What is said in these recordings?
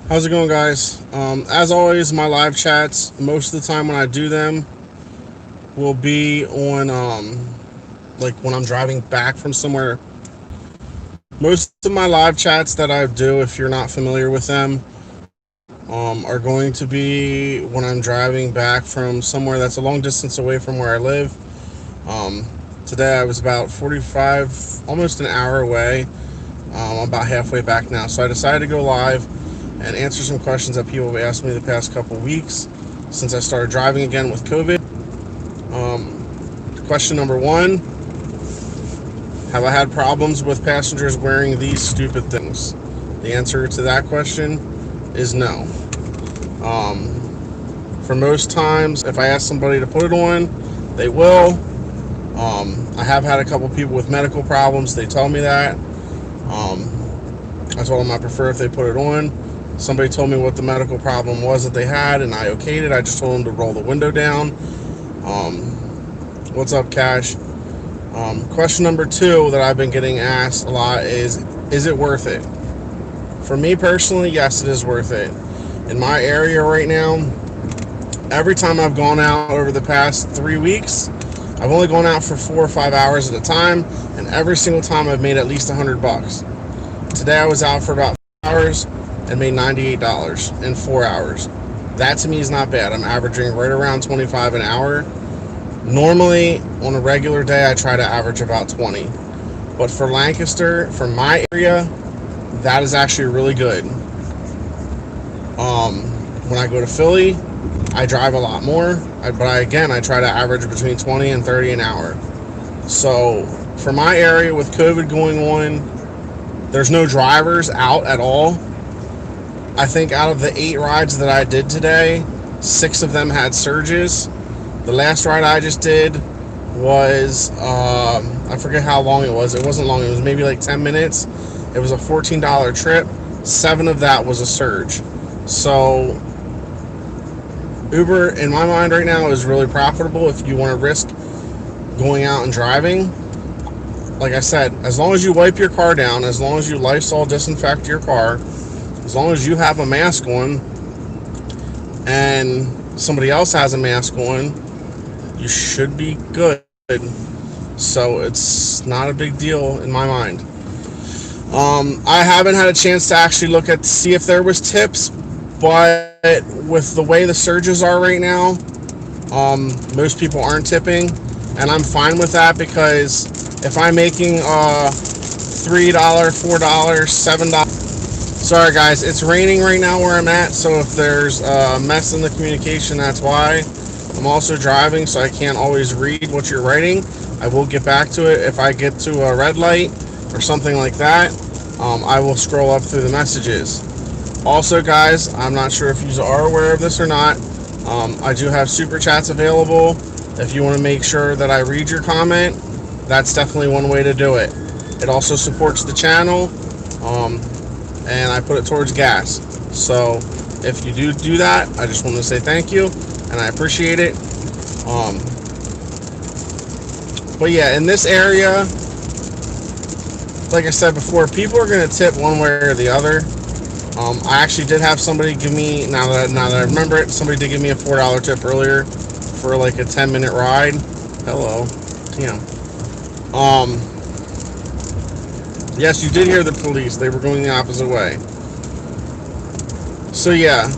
How's it going, guys? As always, my live chats, most of the time when I do them, will be on, like when I'm driving back from somewhere. Most of my live chats that I do, if you're not familiar with them, are going to be when I'm driving back from somewhere that's a long distance away from where I live. Um, Today I was about 45, almost an hour away. I'm about halfway back now, so I decided to go live and answer some questions that people have asked me the past couple weeks since I started driving again with COVID. Question number one: have I had problems with passengers wearing these stupid things? The answer to that question is no. For most times, if I ask somebody to put it on, they will. I have had a couple people with medical problems. They tell me that. I told them I prefer if they put it on. Somebody told me what the medical problem was that they had, and I okayed it. I just told them to roll the window down. What's up, Cash? Question number two that I've been getting asked a lot is it worth it? For me personally, yes, it is worth it. In my area right now, every time I've gone out over the past 3 weeks, I've only gone out for 4 or 5 hours at a time, and every single time I've made at least $100. Today I was out for about 4 hours and made $98 in 4 hours. That to me is not bad. I'm averaging right around 25 an hour. Normally, on a regular day, I try to average about 20. But for Lancaster, for my area, that is actually really good. When I go to Philly, I drive a lot more, but I try to average between 20 and 30 an hour. So for my area with COVID going on, there's no drivers out at all. I think out of the 8 rides that I did today, 6 of them had surges. The last ride I just did was, I forget how long it was. It wasn't long. It was maybe like 10 minutes. It was a $14 trip. 7 of that was a surge. So Uber, in my mind right now, is really profitable if you want to risk going out and driving. Like I said, as long as you wipe your car down, as long as you Lysol disinfect your car, as long as you have a mask on and somebody else has a mask on, you should be good. So it's not a big deal in my mind. I haven't had a chance to actually look at see if there was tips, but with the way the surges are right now, most people aren't tipping, and I'm fine with that, because if I'm making $3, $4, $7. Sorry guys, it's raining right now where I'm at, so if there's a mess in the communication, that's why. I'm also driving, so I can't always read what you're writing. I will get back to it if I get to a red light or something like that. I will scroll up through the messages. Also guys, I'm not sure if you are aware of this or not. I do have super chats available. If you want to make sure that I read your comment, that's definitely one way to do it. It also supports the channel, and I put it towards gas. So if you do that, I just want to say thank you, and I appreciate it. But yeah, in this area, like I said before, people are going to tip one way or the other. I actually did have somebody give me, now that I remember it, somebody did give me a $4 tip earlier for like a 10-minute ride. Hello. Damn. Yes, you did hear the police. They were going the opposite way. So yeah,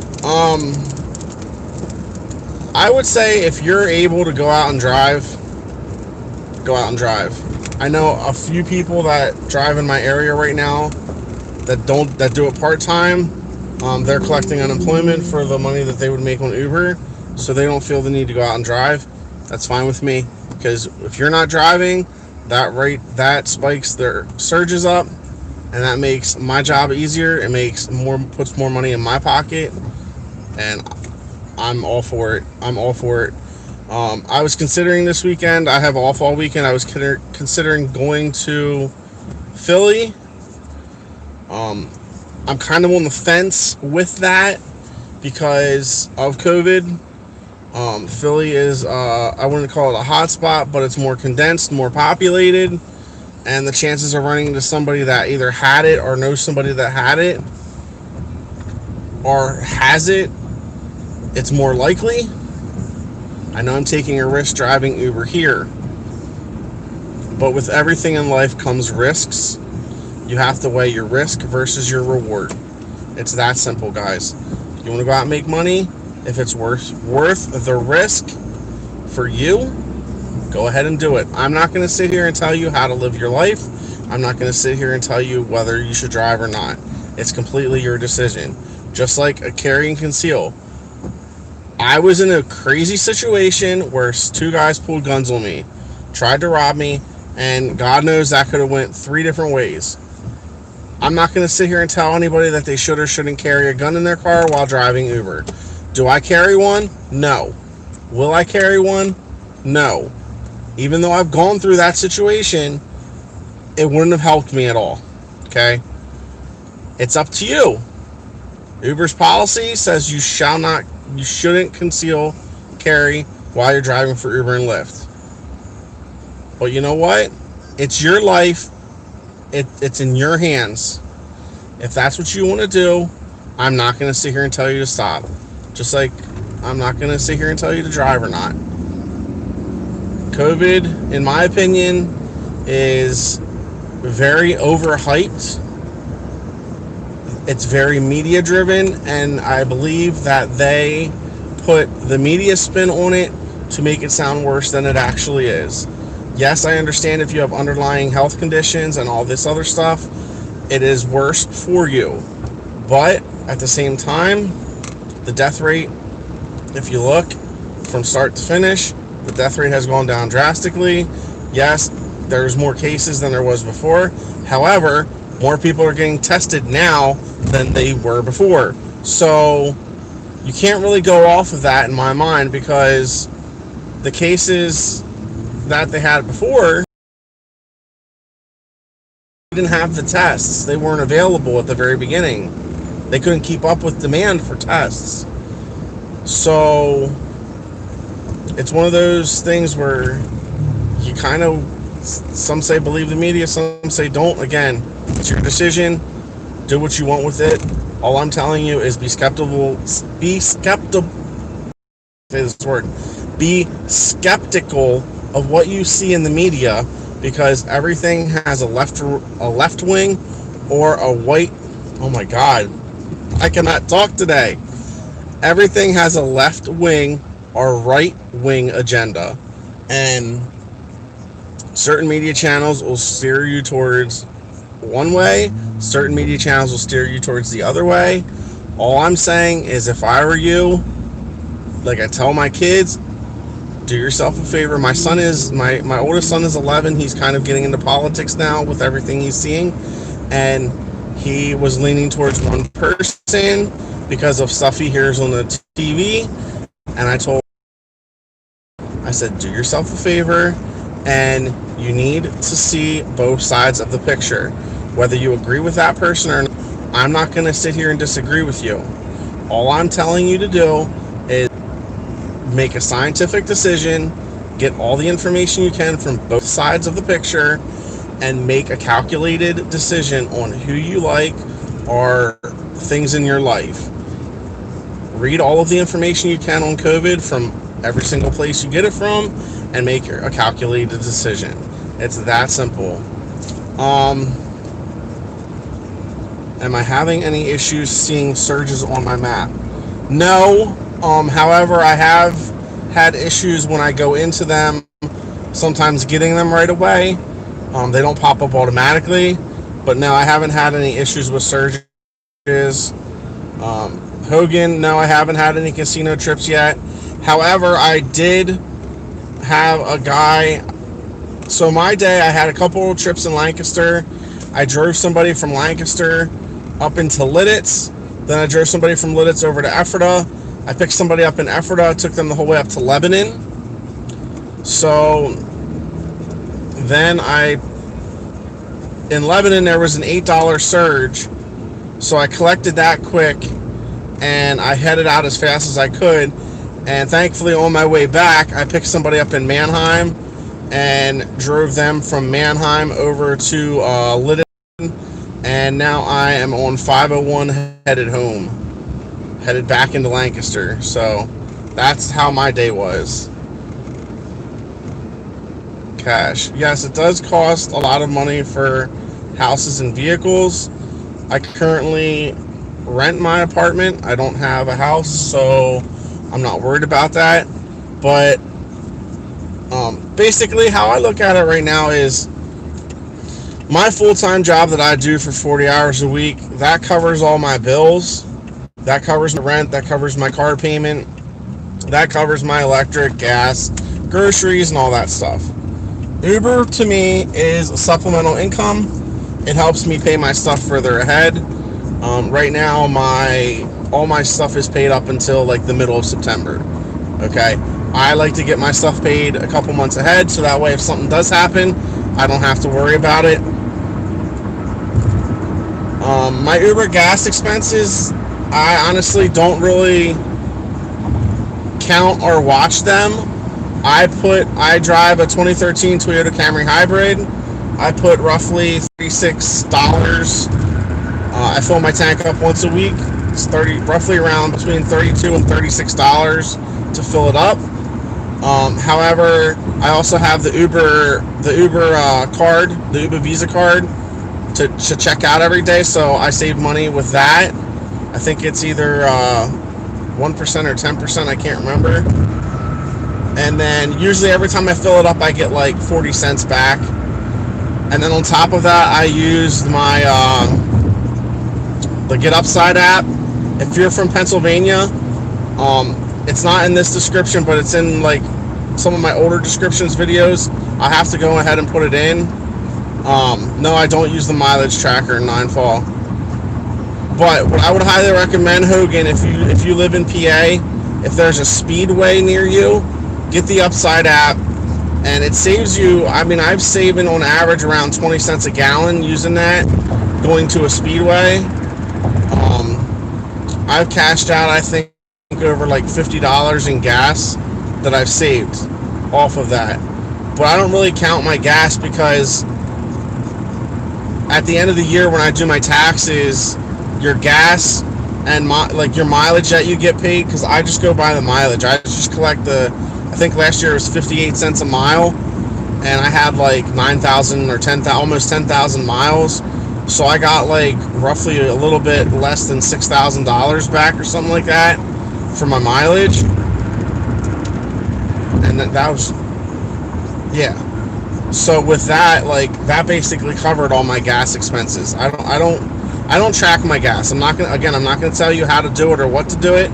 I would say if you're able to go out and drive, go out and drive. I know a few people that drive in my area right now that do it part-time. They're collecting unemployment for the money that they would make on Uber, so they don't feel the need to go out and drive. That's fine with me, because if you're not driving, that spikes their surges up, and that makes my job easier. It puts more money in my pocket, and I'm all for it. I was considering this weekend. I have off all weekend. I was considering going to Philly. I'm kind of on the fence with that because of COVID. Philly is, I wouldn't call it a hot spot, but it's more condensed, more populated, and the chances of running into somebody that either had it or knows somebody that had it or has it, it's more likely. I know I'm taking a risk driving Uber here, but with everything in life comes risks. You have to weigh your risk versus your reward. It's that simple, guys. You want to go out and make money? If it's worth the risk for you, go ahead and do it. I'm not going to sit here and tell you how to live your life. I'm not going to sit here and tell you whether you should drive or not. It's completely your decision. Just like a carry and conceal. I was in a crazy situation where two guys pulled guns on me, tried to rob me, and God knows that could have went 3 different ways. I'm not going to sit here and tell anybody that they should or shouldn't carry a gun in their car while driving Uber. Do I carry one? No. Will I carry one? No. Even though I've gone through that situation, it wouldn't have helped me at all. Okay? It's up to you. Uber's policy says you shouldn't conceal carry while you're driving for Uber and Lyft. But you know what? It's your life. It's in your hands. If that's what you want to do, I'm not going to sit here and tell you to stop. Just like I'm not going to sit here and tell you to drive or not. COVID, in my opinion, is very overhyped. It's very media driven, and I believe that they put the media spin on it to make it sound worse than it actually is. Yes, I understand if you have underlying health conditions and all this other stuff, it is worse for you. But at the same time, the death rate, if you look from start to finish, the death rate has gone down drastically. Yes, there's more cases than there was before. However, more people are getting tested now than they were before. So you can't really go off of that in my mind, because the cases that they had before didn't have the tests. They weren't available at the very beginning. They couldn't keep up with demand for tests. So it's one of those things where you kind of, some say believe the media, some say don't. Again, it's your decision. Do what you want with it. All I'm telling you is be skeptical. Be skeptical. Say this word. Be skeptical of what you see in the media, because everything has a left wing or a white. Oh my God, I cannot talk today. Everything has a left wing or right wing agenda, and certain media channels will steer you towards one way, certain media channels will steer you towards the other way. All I'm saying is, if I were you, like I tell my kids, do yourself a favor. My oldest son is 11. He's kind of getting into politics now with everything he's seeing, and he was leaning towards one person because of stuff he hears on the TV. And I said, do yourself a favor, and you need to see both sides of the picture. Whether you agree with that person or not, I'm not going to sit here and disagree with you. All I'm telling you to do is make a scientific decision, get all the information you can from both sides of the picture, and make a calculated decision on who you like or things in your life. Read all of the information you can on COVID from every single place you get it from, and make a calculated decision. It's that simple. Am I having any issues seeing surges on my map? No. However, I have had issues when I go into them, sometimes getting them right away. They don't pop up automatically. But no, I haven't had any issues with surges. Hogan, no, I haven't had any casino trips yet. However, I did have a guy. So my day, I had a couple of trips in Lancaster. I drove somebody from Lancaster up into Lidditz. Then I drove somebody from Lidditz over to Ephrata. I picked somebody up in Ephrata, took them the whole way up to Lebanon. So then in Lebanon, there was an $8 surge. So I collected that quick, and I headed out as fast as I could. And thankfully, on my way back, I picked somebody up in Mannheim and drove them from Mannheim over to Lidditz. And now I am on 501 headed home. headed back into Lancaster. So that's how my day was. Cash. Yes, it does cost a lot of money for houses and vehicles. I currently rent my apartment. I don't have a house, so I'm not worried about that. But basically how I look at it right now is my full-time job that I do for 40 hours a week, that covers all my bills. That covers my rent. That covers my car payment. That covers my electric, gas, groceries, and all that stuff. Uber, to me, is a supplemental income. It helps me pay my stuff further ahead. Right now, all my stuff is paid up until like the middle of September. Okay? I like to get my stuff paid a couple months ahead, so that way if something does happen, I don't have to worry about it. My Uber gas expenses, I honestly don't really count or watch them. I drive a 2013 Toyota Camry Hybrid. I put roughly $36. I fill my tank up once a week. It's roughly around between $32 and $36 to fill it up. However, I also have the Uber card, the Uber Visa card to check out every day, so I save money with that. I think it's either 1% or 10%, I can't remember. And then usually every time I fill it up, I get like 40 cents back. And then on top of that, I use my the Getupside app. If you're from Pennsylvania, it's not in this description, but it's in like some of my older descriptions videos. I have to go ahead and put it in. No, I don't use the mileage tracker in Ninefall. But what I would highly recommend, Hogan, if you live in PA, if there's a speedway near you, get the Upside app, and it saves you. I mean, I've saved on average around 20 cents a gallon using that, going to a speedway. I've cashed out, I think, over like $50 in gas that I've saved off of that. But I don't really count my gas because at the end of the year when I do my taxes, your gas and your mileage that you get paid, because I just go by the mileage. I just collect I think last year it was 58 cents a mile, and I had like 9,000 or 10,000, almost 10,000 miles. So I got like roughly a little bit less than $6,000 back or something like that for my mileage. And that was, yeah. So with that, like, that basically covered all my gas expenses. I don't track my gas. I'm not gonna tell you how to do it or what to do it.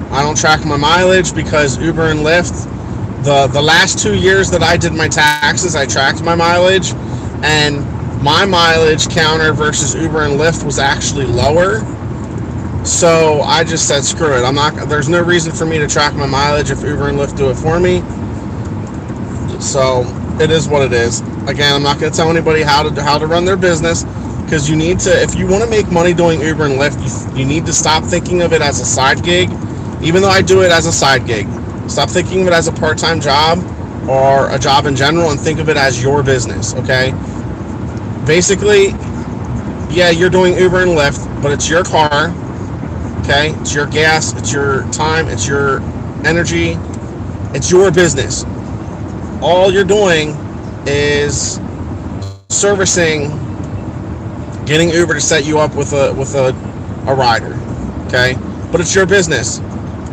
I don't track my mileage because Uber and Lyft, the last 2 years that I did my taxes, I tracked my mileage, and my mileage counter versus Uber and Lyft was actually lower. So I just said, screw it. There's no reason for me to track my mileage if Uber and Lyft do it for me. So it is what it is. Again, I'm not going to tell anybody how to run their business, because you need to, if you want to make money doing Uber and Lyft, you need to stop thinking of it as a side gig. Even though I do it as a side gig, stop thinking of it as a part-time job or a job in general, and think of it as your business. Okay? Basically, yeah, you're doing Uber and Lyft, but it's your car. Okay? It's your gas, it's your time, it's your energy, it's your business. All you're doing is servicing, getting Uber to set you up with a rider. Okay? But it's your business.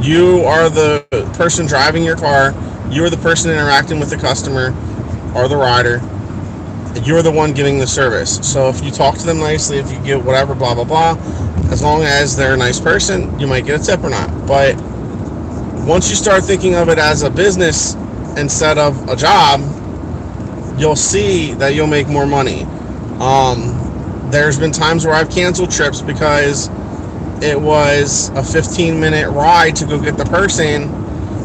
You are the person driving your car. You are the person interacting with the customer or the rider. You're the one giving the service. So if you talk to them nicely, if you give whatever, blah, blah, blah, as long as they're a nice person, you might get a tip or not. But once you start thinking of it as a business instead of a job, you'll see that you'll make more money. There's been times where I've canceled trips because it was a 15-minute ride to go get the person,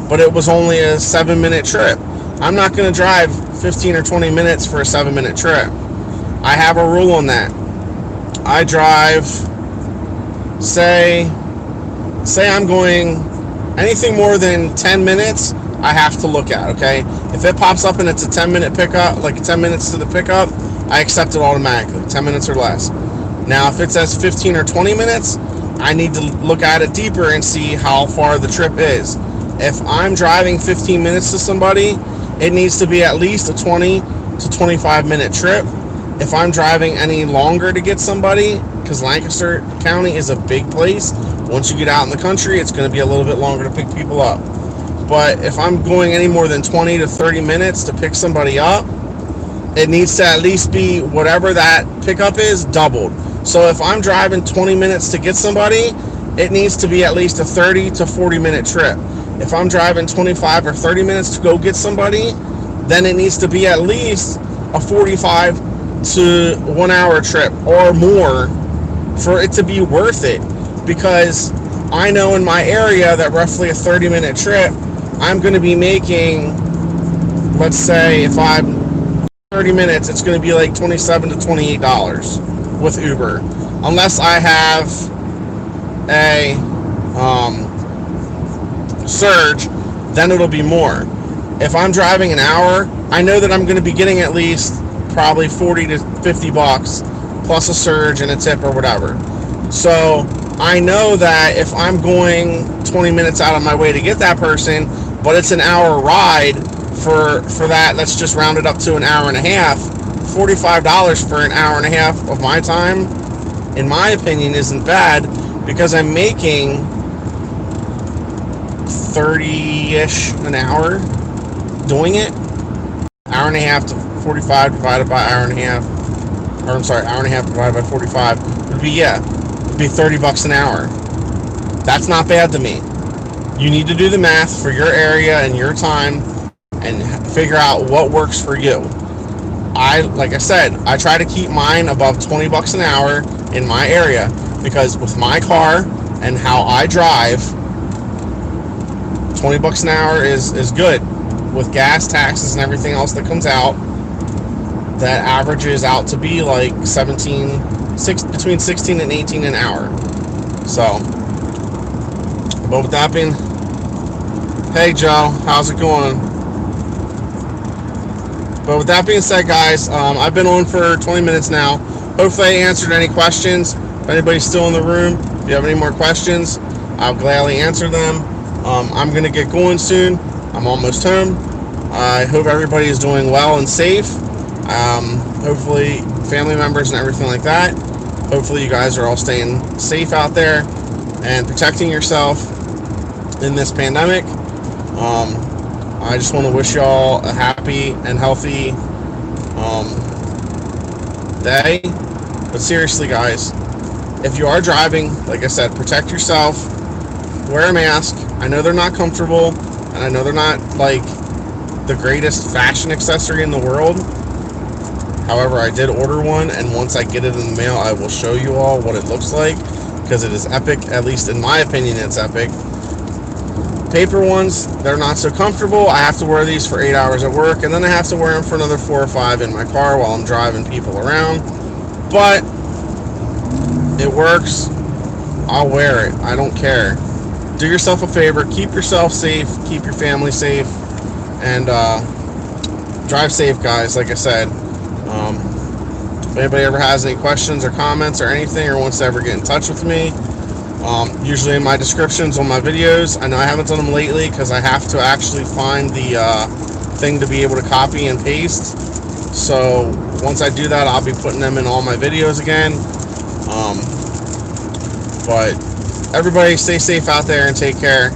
but it was only a 7-minute trip. I'm not going to drive 15 or 20 minutes for a 7-minute trip. I have a rule on that. I drive, say I'm going anything more than 10 minutes, I have to look at, okay? If it pops up and it's a 10-minute pickup, like 10 minutes to the pickup, I accept it automatically, 10 minutes or less. Now, if it says 15 or 20 minutes, I need to look at it deeper and see how far the trip is. If I'm driving 15 minutes to somebody, it needs to be at least a 20 to 25 minute trip. If I'm driving any longer to get somebody, because Lancaster County is a big place, once you get out in the country, it's going to be a little bit longer to pick people up. But if I'm going any more than 20 to 30 minutes to pick somebody up, it needs to at least be whatever that pickup is doubled. So if I'm driving 20 minutes to get somebody, it needs to be at least a 30 to 40 minute trip. If I'm driving 25 or 30 minutes to go get somebody, then it needs to be at least a 45 to 1 hour trip or more for it to be worth it. Because I know in my area that roughly a 30-minute trip, I'm going to be making, let's say if I'm 30 minutes, it's going to be like $27 to $28 with Uber. Unless I have a surge, then it'll be more. If I'm driving an hour, I know that I'm going to be getting at least probably 40 to 50 bucks plus a surge and a tip or whatever. So I know that if I'm going 20 minutes out of my way to get that person, but it's an hour ride for that, let's just round it up to an hour and a half, $45 for an hour and a half of my time, in my opinion, isn't bad, because I'm making 30-ish an hour doing it. Hour and a half to 45 divided by hour and a half, or I'm sorry, hour and a half divided by 45 would be, it'd be 30 bucks an hour. That's not bad to me. You need to do the math for your area and your time and figure out what works for you. Like I said, I try to keep mine above 20 bucks an hour in my area, because with my car and how I drive, 20 bucks an hour is good. With gas, taxes, and everything else that comes out, that averages out to be like between 16 and 18 an hour. So, but with that being, hey Joe, how's it going? But with that being said, guys, I've been on for 20 minutes now. Hopefully I answered any questions. If anybody's still in the room, if you have any more questions, I'll gladly answer them. I'm going to get going soon. I'm almost home. I hope everybody is doing well and safe. Hopefully family members and everything like that. Hopefully you guys are all staying safe out there and protecting yourself in this pandemic. I just want to wish y'all a happy and healthy day. But seriously, guys, if you are driving, like I said, protect yourself. Wear a mask. I know they're not comfortable, and I know they're not like the greatest fashion accessory in the world. However, I did order one, and once I get it in the mail, I will show you all what it looks like, because it is epic. At least in my opinion, it's epic. Paper ones, they're not so comfortable. I have to wear these for 8 hours at work, and then I have to wear them for another 4 or 5 in my car while I'm driving people around. But it works. I'll wear it. I don't care. Do yourself a favor. Keep yourself safe. Keep your family safe. And drive safe, guys, like I said. If anybody ever has any questions or comments or anything, or wants to ever get in touch with me, usually in my descriptions on my videos. I know I haven't done them lately because I have to actually find the thing to be able to copy and paste. So once I do that, I'll be putting them in all my videos again. But everybody stay safe out there and take care.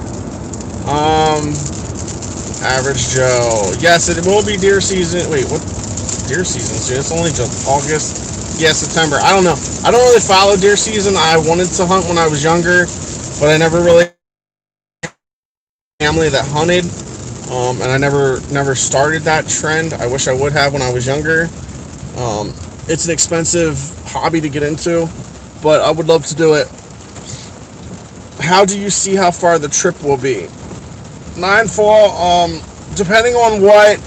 Average Joe. Yes, it will be deer season. Wait, what? Deer season? So it's only just August. Yeah, September. I don't know. I don't really follow deer season. I wanted to hunt when I was younger, but I never really had a family that hunted. And I never started that trend. I wish I would have when I was younger. It's an expensive hobby to get into, but I would love to do it. How do you see how far the trip will be? Nightfall, depending on what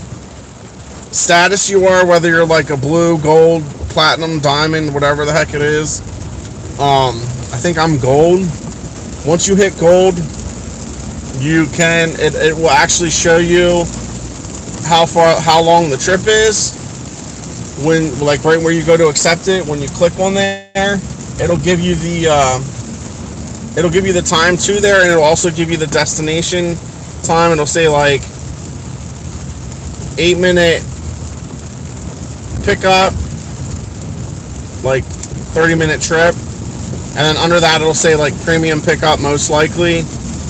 status you are, whether you're like a blue, gold, platinum, diamond, whatever the heck it is. I think I'm gold. Once you hit gold, you can, it will actually show you how long the trip is. When, like right where you go to accept it, when you click on there, it'll give you the it'll give you the time to there, and it'll also give you the destination time. It'll say like 8-minute pickup, like 30-minute trip, and then under that it'll say like premium pickup most likely,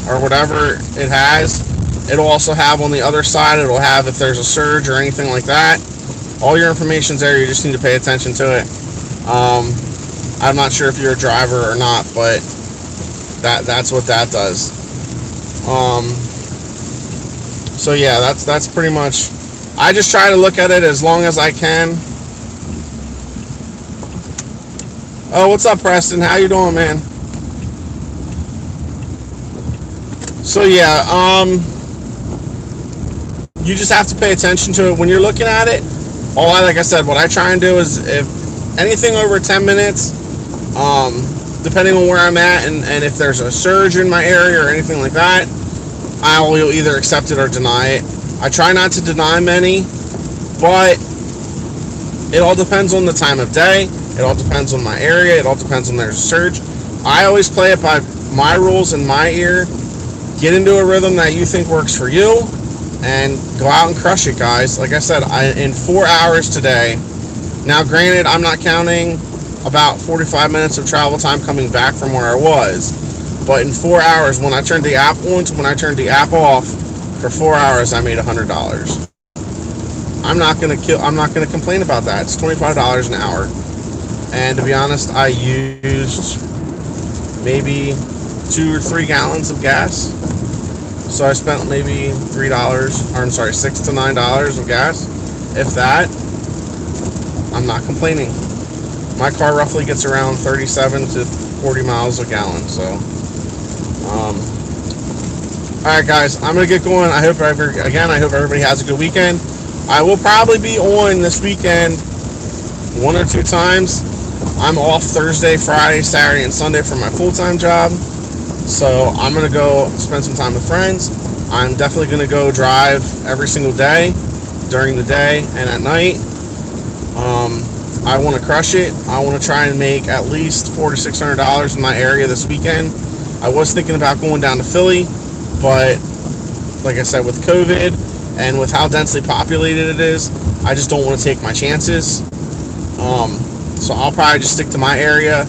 or whatever it has. It'll also have on the other side, it'll have if there's a surge or anything like that. All your information's there, you just need to pay attention to it. I'm not sure if you're a driver or not, but that's what that does. So yeah, that's pretty much, I just try to look at it as long as I can. Oh, what's up, Preston? How you doing, man? So yeah, you just have to pay attention to it when you're looking at it. Like I said, what I try and do is, if anything over 10 minutes, depending on where I'm at, and if there's a surge in my area or anything like that, I will either accept it or deny it. I try not to deny many, but it all depends on the time of day. It all depends on my area. It all depends on there's a surge. I always play it by my rules in my ear. Get into a rhythm that you think works for you, and go out and crush it, guys. Like I said, in 4 hours today. Now, granted, I'm not counting about 45 minutes of travel time coming back from where I was, but in 4 hours, when I turned the app on to when I turned the app off, for 4 hours, I made $100. I'm not gonna complain about that. It's $25 an hour, and to be honest, I used maybe 2 or 3 gallons of gas. So I spent maybe $6 to $9 of gas, if that. I'm not complaining. My car roughly gets around 37 to 40 miles a gallon. So, all right, guys, I'm gonna get going. I hope everybody has a good weekend. I will probably be on this weekend 1 or 2 times. I'm off Thursday, Friday, Saturday, and Sunday for my full-time job. So I'm going to go spend some time with friends. I'm definitely going to go drive every single day, during the day and at night. I want to crush it. I want to try and make at least $400 to $600 in my area this weekend. I was thinking about going down to Philly, but like I said, with COVID and with how densely populated it is, I just don't want to take my chances. So I'll probably just stick to my area.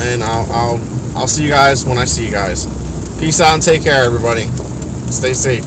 And I'll see you guys when I see you guys. Peace out and take care, everybody. Stay safe.